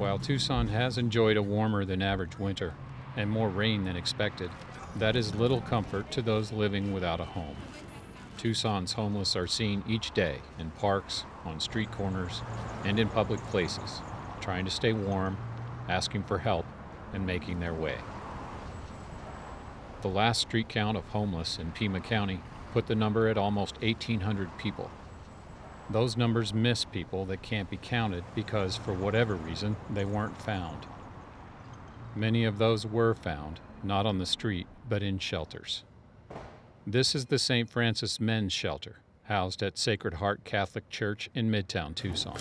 While Tucson has enjoyed a warmer than average winter and more rain than expected, that is little comfort to those living without a home. Tucson's homeless are seen each day in parks, on street corners, and in public places, trying to stay warm, asking for help, and making their way. The last street count of homeless in Pima County put the number at almost 1,800 people. Those numbers miss people that can't be counted because, for whatever reason, they weren't found. Many of those were found, not on the street, but in shelters. This is the St. Francis Men's Shelter, housed at Sacred Heart Catholic Church in Midtown Tucson.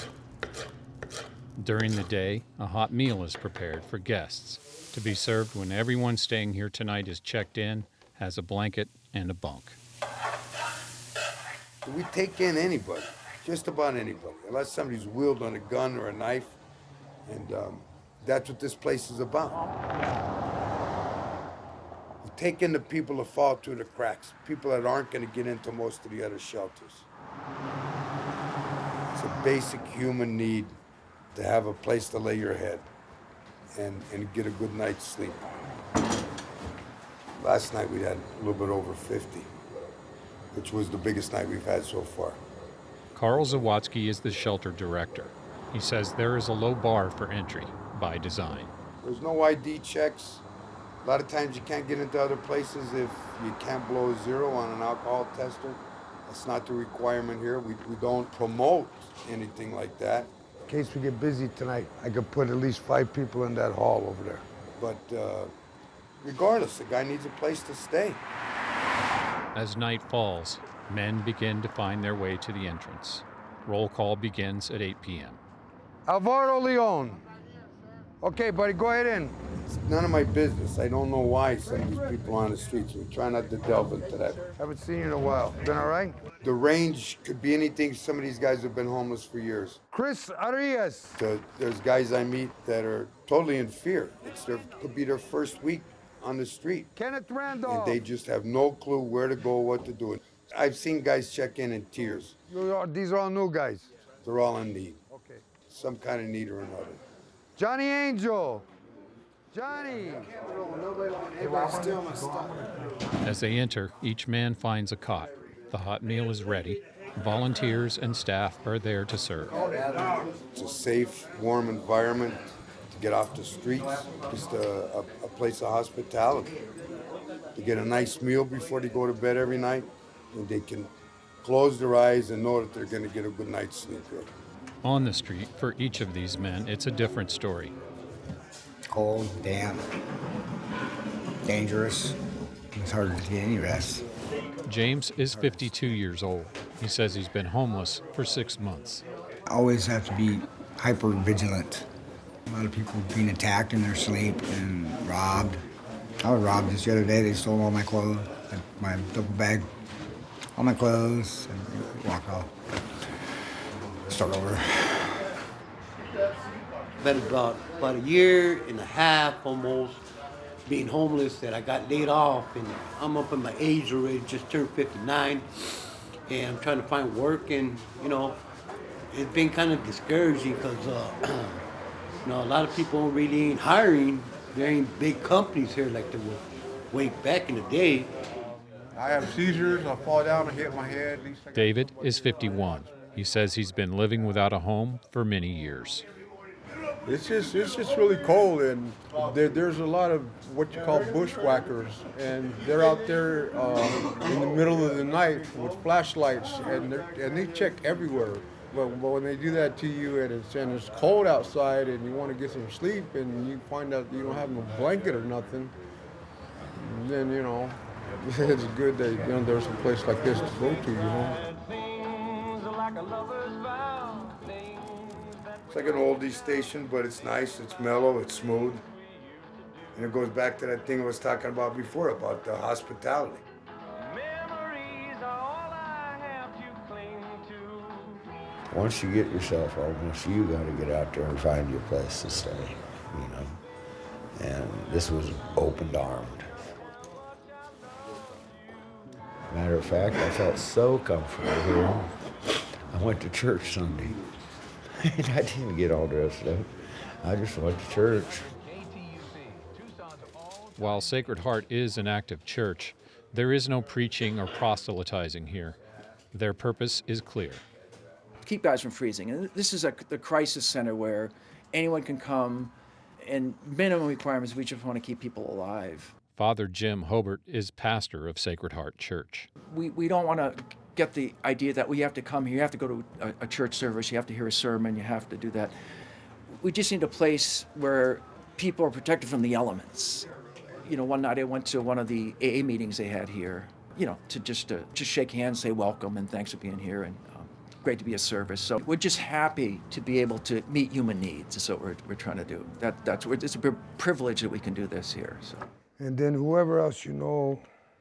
During the day, a hot meal is prepared for guests to be served when everyone staying here tonight is checked in, has a blanket, and a bunk. We take in anybody, just about anybody, unless somebody's wielding a gun or a knife, and that's what this place is about. We take in the people that fall through the cracks, people that aren't going to get into most of the other shelters. It's a basic human need to have a place to lay your head and get a good night's sleep. Last night we had a little bit over 50, which was the biggest night we've had so far. Carl Zawatsky is the shelter director. He says there is a low bar for entry by design. There's no ID checks. A lot of times you can't get into other places if you can't blow a 0 on an alcohol tester. That's not the requirement here. We don't promote anything like that. In case we get busy tonight, I could put at least 5 people in that hall over there. But regardless, the guy needs a place to stay. As night falls, men begin to find their way to the entrance. Roll call begins at 8 p.m. Alvaro Leon. Okay, buddy, go ahead in. It's none of my business. I don't know why some of these people are on the streets. We try not to delve into that. Haven't seen you in a while. Been all right? The range could be anything. Some of these guys have been homeless for years. Chris Arias. There's guys I meet that are totally in fear. Could be their first week on the street. Kenneth Randolph. And they just have no clue where to go, what to do. I've seen guys check in tears. These are all new guys. They're all in need. Okay. Some kind of need or another. Johnny Angel. Johnny. As they enter, each man finds a cot. The hot meal is ready. Volunteers and staff are there to serve. It's a safe, warm environment to get off the streets. Just a place of hospitality. To get a nice meal before they go to bed every night. And they can close their eyes and know that they're going to get a good night's sleep here. On the street, for each of these men, it's a different story. Cold, damp, dangerous. It's hard to get any rest. James is 52 years old. He says he's been homeless for 6 months. I always have to be hyper vigilant. A lot of people being attacked in their sleep and robbed. I was robbed just the other day. They stole all my clothes, my double bag, all my clothes, and walked off. Start over. Been about a year and a half almost being homeless that I got laid off, and I'm up in my age already, just turned 59, and I'm trying to find work, and it's been kind of discouraging because a lot of people really ain't hiring. There ain't big companies here like there were way back in the day. I have seizures, I fall down and hit my head. David is 51. He says he's been living without a home for many years. It's just really cold, and there's a lot of what you call bushwhackers, and they're out there in the middle of the night with flashlights, and they check everywhere. But when they do that to you, and it's cold outside, and you want to get some sleep, and you find out you don't have no blanket or nothing, then it's good that there's a place like this to go to. It's like an oldie station, but it's nice, it's mellow, it's smooth. And it goes back to that thing I was talking about before, about the hospitality. Once you get yourself homeless, you got to get out there and find your place to stay, And this was open-armed. Matter of fact, I felt so comfortable here. I went to church Sunday, and I didn't get all dressed up. I just went to church. While Sacred Heart is an active church, there is no preaching or proselytizing here. Their purpose is clear. Keep guys from freezing. And this is the crisis center where anyone can come, and minimum requirements, we just want to keep people alive. Father Jim Hobart is pastor of Sacred Heart Church. We don't want to get the idea that we have to come here, you have to go to a church service, you have to hear a sermon, you have to do that. We just need a place where people are protected from the elements. You know, one night I went to one of the AA meetings they had here, you know, to just shake hands, say welcome, and thanks for being here, and great to be a service. So we're just happy to be able to meet human needs. That's what we're trying to do. It's a privilege that we can do this here. So. And then whoever else you know.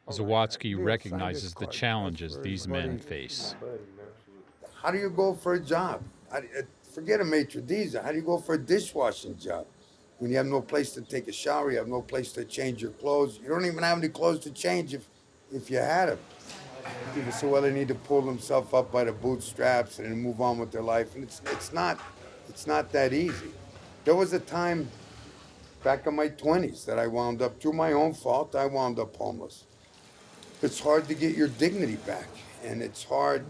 Zawatsky recognizes the challenges these men face. How do you go for a job? Forget a maitre d', how do you go for a dishwashing job? When you have no place to take a shower, you have no place to change your clothes. You don't even have any clothes to change if you had them. People say, well, they need to pull themselves up by the bootstraps and move on with their life. And it's not that easy. There was a time back in my 20s that I wound up, through my own fault, I wound up homeless. It's hard to get your dignity back. And it's hard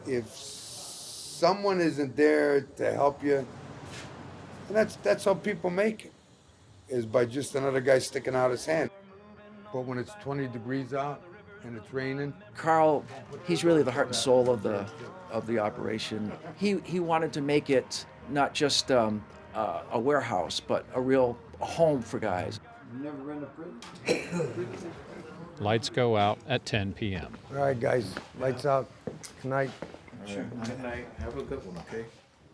if someone isn't there to help you. And that's how people make it, is by just another guy sticking out his hand. But when it's 20 degrees out and it's raining. Carl, he's really the heart and soul of the operation. He wanted to make it not just a warehouse, but a real home for guys. Never been to prison? Lights go out at 10 p.m. All right, guys, lights out. Good night. Sure. Good night. Have a good one, okay?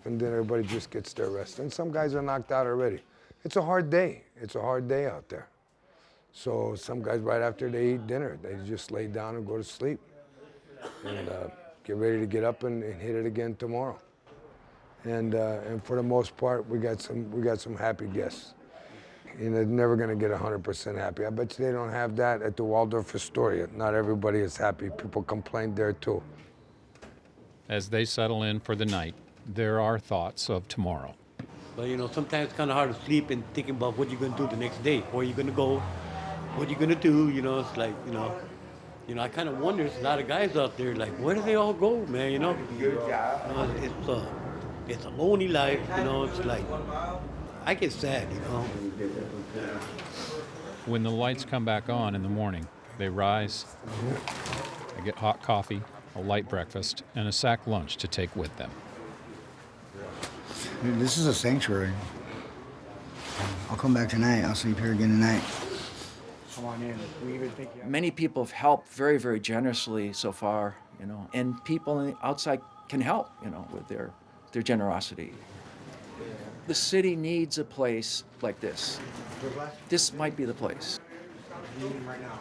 And then everybody just gets their rest. And some guys are knocked out already. It's a hard day. It's a hard day out there. So some guys, right after they eat dinner, they just lay down and go to sleep and get ready to get up and hit it again tomorrow. And for the most part, we got some happy guests. You know, they're never going to get 100% happy. I bet you they don't have that at the Waldorf Astoria. Not everybody is happy. People complain there too. As they settle in for the night, there are thoughts of tomorrow. But you know, sometimes it's kind of hard to sleep and thinking about what you're gonna do the next day, where you're gonna go, what you're gonna do. You know, it's like, you know, I kind of wonder. There's a lot of guys out there, like, where do they all go, man? You know, it's a lonely life. You know, it's like, I get sad. You know. When the lights come back on in the morning, they rise, they get hot coffee, a light breakfast, and a sack lunch to take with them. Dude, this is a sanctuary. I'll come back tonight. I'll sleep here again tonight. Come on in. We even think Many people have helped very, very generously so far, you know, and people on the outside can help, you know, with their generosity. The city needs a place like this. This might be the place. right now.